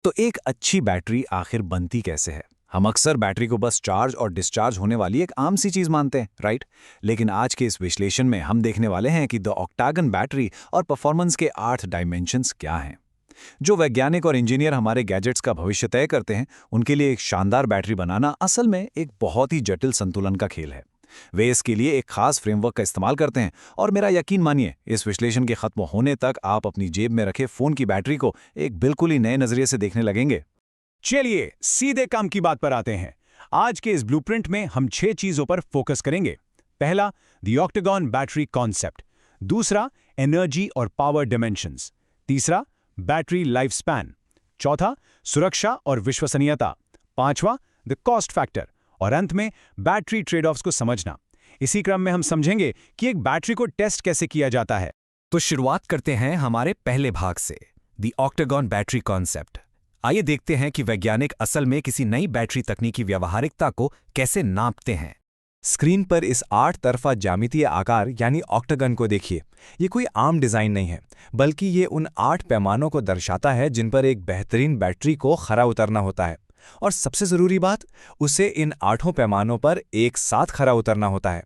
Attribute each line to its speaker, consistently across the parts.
Speaker 1: तो एक अच्छी बैटरी आखिर बनती कैसे है? हम अक्सर बैटरी को बस चार्ज और डिस्चार्ज होने वाली एक आम सी चीज मानते हैं, राइट? लेकिन आज के इस विश्लेषण में हम देखने वाले हैं कि द ऑक्टागन बैटरी और परफॉर्मेंस के 8 डायमेंशंस क्या हैं। जो वैज्ञानिक और इंजीनियर हमारे गैजेट्स का भविष्य तय करते हैं, उनके लिए एक शानदार बैटरी बनाना असल में एक बहुत ही जटिल संतुलन का खेल है। वे इसके लिए एक खास फ्रेमवर्क का इस्तेमाल करते हैं और मेरा यकीन मानिए, इस विश्लेषण के खत्म होने तक आप अपनी जेब में रखे फोन की बैटरी को एक बिल्कुल ही नए नजरिए से देखने लगेंगे।
Speaker 2: चलिए सीधे काम की बात पर आते हैं। आज के इस ब्लूप्रिंट में हम 6 चीजों पर फोकस करेंगे। पहला, द ऑक्टागन बैटरी कॉन्सेप्ट। दूसरा, एनर्जी और पावर डायमेंशंस। तीसरा, बैटरी लाइफ स्पैन। चौथा, सुरक्षा और विश्वसनीयता। पांचवा, द कॉस्ट फैक्टर। और अंत में बैटरी ट्रेड ऑफ्स को समझना। इसी क्रम में हम समझेंगे कि एक बैटरी को टेस्ट कैसे किया जाता है।
Speaker 3: तो शुरुआत करते हैं हमारे पहले भाग से, द ऑक्टागन बैटरी कॉन्सेप्ट। आइए देखते हैं कि वैज्ञानिक असल में किसी नई बैटरी तकनीक की व्यावहारिकता को कैसे नापते हैं। स्क्रीन पर इस 8 तरफा ज्यामितीय आकार यानी ऑक्टागन को देखिए। ये कोई आम डिजाइन नहीं है, बल्कि ये उन 8 पैमानों को दर्शाता है जिन पर एक बेहतरीन बैटरी को खरा उतरना होता है। और सबसे जरूरी बात, उसे इन 8 पैमानों पर एक साथ खरा उतरना होता है।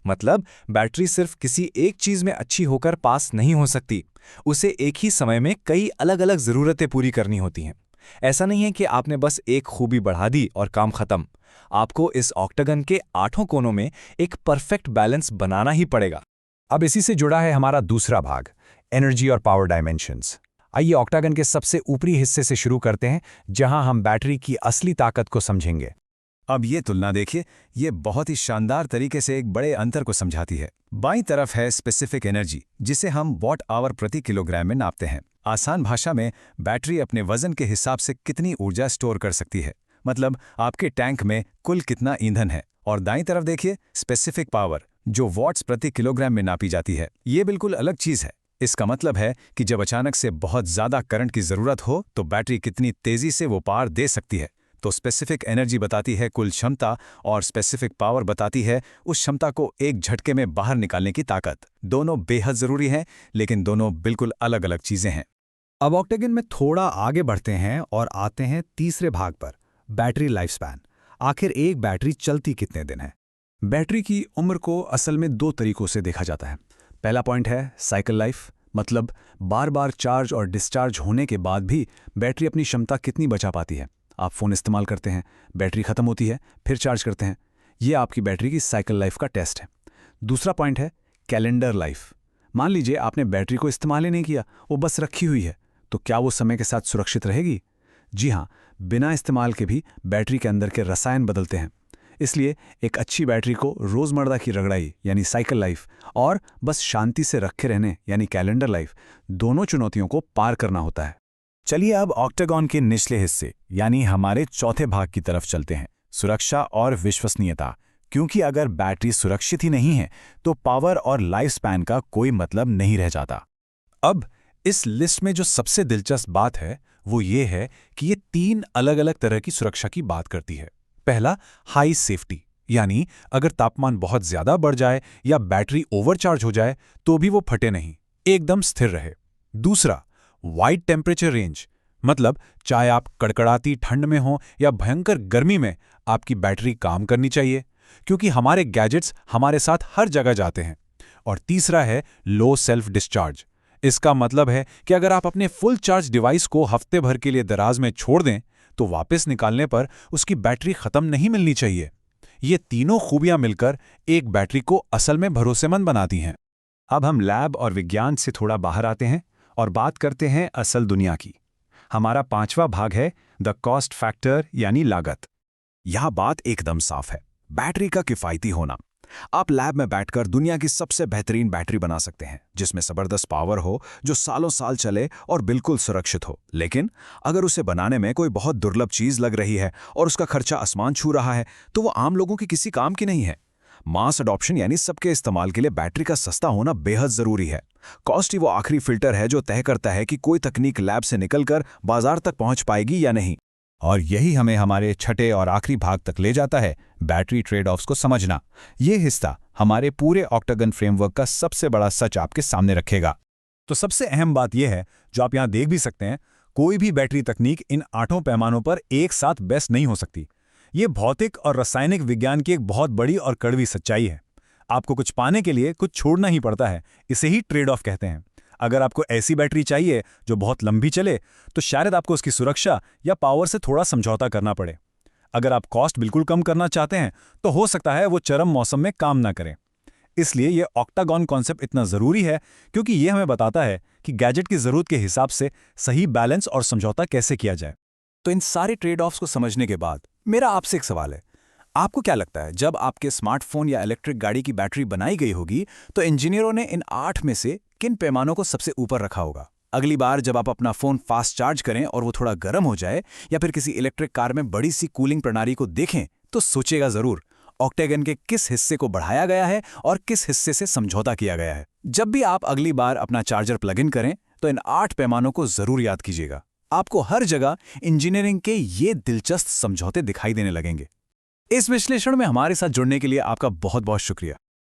Speaker 3: मतलब बैटरी सिर्फ किसी एक चीज में अच्छी होकर पास नहीं हो सकती, उसे एक ही समय में कई अलग अलग जरूरतें पूरी करनी होती हैं। ऐसा नहीं है कि आपने बस एक खूबी बढ़ा दी और काम खत्म। आपको इस ऑक्टागन के 8 कोनों में एक परफेक्ट बैलेंस बनाना ही पड़ेगा।
Speaker 2: अब इसी से जुड़ा है हमारा दूसरा भाग, एनर्जी और पावर डायमेंशंस। आइए ऑक्टागन के सबसे ऊपरी हिस्से से शुरू करते हैं, जहां हम बैटरी की असली ताकत को समझेंगे।
Speaker 1: अब ये तुलना देखिए, ये बहुत ही शानदार तरीके से एक बड़े अंतर को समझाती है। बाईं तरफ है स्पेसिफिक एनर्जी, जिसे हम वॉट आवर प्रति किलोग्राम में नापते हैं। आसान भाषा में, बैटरी अपने वजन के हिसाब से कितनी ऊर्जा स्टोर कर सकती है, मतलब आपके टैंक में कुल कितना ईंधन है। और दाईं तरफ देखिए स्पेसिफिक पावर, जो वॉट्स प्रति किलोग्राम में नापी जाती है। ये बिल्कुल अलग चीज है। इसका मतलब है कि जब अचानक से बहुत ज्यादा करंट की जरूरत हो तो बैटरी कितनी तेजी से वो पार दे सकती है। तो स्पेसिफिक एनर्जी बताती है कुल क्षमता, और स्पेसिफिक पावर बताती है उस क्षमता को एक झटके में बाहर निकालने की ताकत। दोनों बेहद जरूरी हैं, लेकिन दोनों बिल्कुल अलग अलग चीजें हैं।
Speaker 2: अब ऑक्टागन में थोड़ा आगे बढ़ते हैं और आते हैं तीसरे भाग पर, बैटरी लाइफ स्पैन। आखिर एक बैटरी चलती कितने दिन है? बैटरी की उम्र को असल में 2 तरीकों से देखा जाता है। पहला पॉइंट है साइकिल लाइफ, मतलब बार बार चार्ज और डिस्चार्ज होने के बाद भी बैटरी अपनी क्षमता कितनी बचा पाती है। आप फ़ोन इस्तेमाल करते हैं, बैटरी ख़त्म होती है, फिर चार्ज करते हैं। ये आपकी बैटरी की साइकिल लाइफ का टेस्ट है। दूसरा पॉइंट है कैलेंडर लाइफ। मान लीजिए आपने बैटरी को इस्तेमाल ही नहीं किया, वो बस रखी हुई है, तो क्या वो समय के साथ सुरक्षित रहेगी? जी हाँ, बिना इस्तेमाल के भी बैटरी के अंदर के रसायन बदलते हैं। इसलिए एक अच्छी बैटरी को रोज़मर्रा की रगड़ाई यानी साइकिल लाइफ और बस शांति से रखे रहने यानी कैलेंडर लाइफ, दोनों चुनौतियों को पार करना होता है।
Speaker 1: चलिए अब ऑक्टागन के निचले हिस्से यानी हमारे चौथे भाग की तरफ चलते हैं, सुरक्षा और विश्वसनीयता। क्योंकि अगर बैटरी सुरक्षित ही नहीं है तो पावर और लाइफ स्पैन का कोई मतलब नहीं रह जाता। अब इस लिस्ट में जो सबसे दिलचस्प बात है वो ये है कि ये 3 अलग अलग तरह की सुरक्षा की बात करती है। पहला, हाई सेफ्टी, यानी अगर तापमान बहुत ज्यादा बढ़ जाए या बैटरी ओवरचार्ज हो जाए तो भी वो फटे नहीं, एकदम स्थिर रहे। दूसरा, वाइड टेम्परेचर रेंज, मतलब चाहे आप कड़कड़ाती ठंड में हो या भयंकर गर्मी में, आपकी बैटरी काम करनी चाहिए, क्योंकि हमारे गैजेट्स हमारे साथ हर जगह जाते हैं। और तीसरा है लो सेल्फ डिस्चार्ज। इसका मतलब है कि अगर आप अपने फुल चार्ज डिवाइस को हफ्ते भर के लिए दराज में छोड़ दें तो वापस निकालने पर उसकी बैटरी खत्म नहीं मिलनी चाहिए। ये तीनों खूबियां मिलकर एक बैटरी को असल में भरोसेमंद बनाती हैं। अब हम लैब और विज्ञान से थोड़ा बाहर आते हैं और बात करते हैं असल दुनिया की। हमारा 5वां भाग है द कॉस्ट फैक्टर यानी लागत। यह बात एकदम साफ है, बैटरी का किफायती होना। आप लैब में बैठकर दुनिया की सबसे बेहतरीन बैटरी बना सकते हैं, जिसमें जबरदस्त पावर हो, जो सालों साल चले और बिल्कुल सुरक्षित हो। लेकिन अगर उसे बनाने में कोई बहुत दुर्लभ चीज लग रही है और उसका खर्चा आसमान छू रहा है, तो वो आम लोगों की किसी काम की नहीं है। मास अडॉप्शन यानी सबके इस्तेमाल के लिए बैटरी का सस्ता होना बेहद जरूरी है। कॉस्ट ही वो आखिरी फिल्टर है जो तय करता है कि कोई तकनीक लैब से निकलकर बाजार तक पहुंच पाएगी या नहीं। और यही हमें हमारे छठे और आखिरी भाग तक ले जाता है, बैटरी ट्रेड ऑफ्स को समझना। ये हिस्सा हमारे पूरे ऑक्टागन फ्रेमवर्क का सबसे बड़ा सच आपके सामने रखेगा। तो सबसे अहम बात यह है, जो आप यहां देख भी सकते हैं,
Speaker 2: कोई भी बैटरी तकनीक इन 8 पैमानों पर एक साथ बेस्ट नहीं हो सकती। ये भौतिक और रासायनिक विज्ञान की एक बहुत बड़ी और कड़वी सच्चाई है। आपको कुछ पाने के लिए कुछ छोड़ना ही पड़ता है, इसे ही ट्रेड ऑफ कहते हैं। अगर आपको ऐसी बैटरी चाहिए जो बहुत लंबी चले, तो शायद आपको उसकी सुरक्षा या पावर से थोड़ा समझौता करना पड़े। अगर आप कॉस्ट बिल्कुल कम करना चाहते हैं, तो हो सकता है वो चरम मौसम में काम ना करें। इसलिए ये ऑक्टागॉन कॉन्सेप्ट इतना ज़रूरी है, क्योंकि ये हमें बताता है कि गैजेट की ज़रूरत के हिसाब से सही बैलेंस और समझौता कैसे किया जाए।
Speaker 3: तो इन सारे ट्रेड ऑफ्स को समझने के बाद मेरा आपसे एक सवाल है, आपको क्या लगता है जब आपके स्मार्टफोन या इलेक्ट्रिक गाड़ी की बैटरी बनाई गई होगी तो इंजीनियरों ने इन 8 में से किन पैमानों को सबसे ऊपर रखा होगा? अगली बार जब आप अपना फोन फास्ट चार्ज करें और वो थोड़ा गर्म हो जाए, या फिर किसी इलेक्ट्रिक कार में बड़ी सी कूलिंग प्रणाली को देखें, तो सोचेगा जरूर ऑक्टेगन के किस हिस्से को बढ़ाया गया है और किस हिस्से से समझौता किया गया है। जब भी आप अगली बार अपना चार्जर प्लग इन करें, तो इन 8 पैमानों को जरूर याद कीजिएगा। आपको हर जगह इंजीनियरिंग के ये दिलचस्प समझौते दिखाई देने लगेंगे। इस विश्लेषण में हमारे साथ जुड़ने के लिए आपका बहुत बहुत शुक्रिया।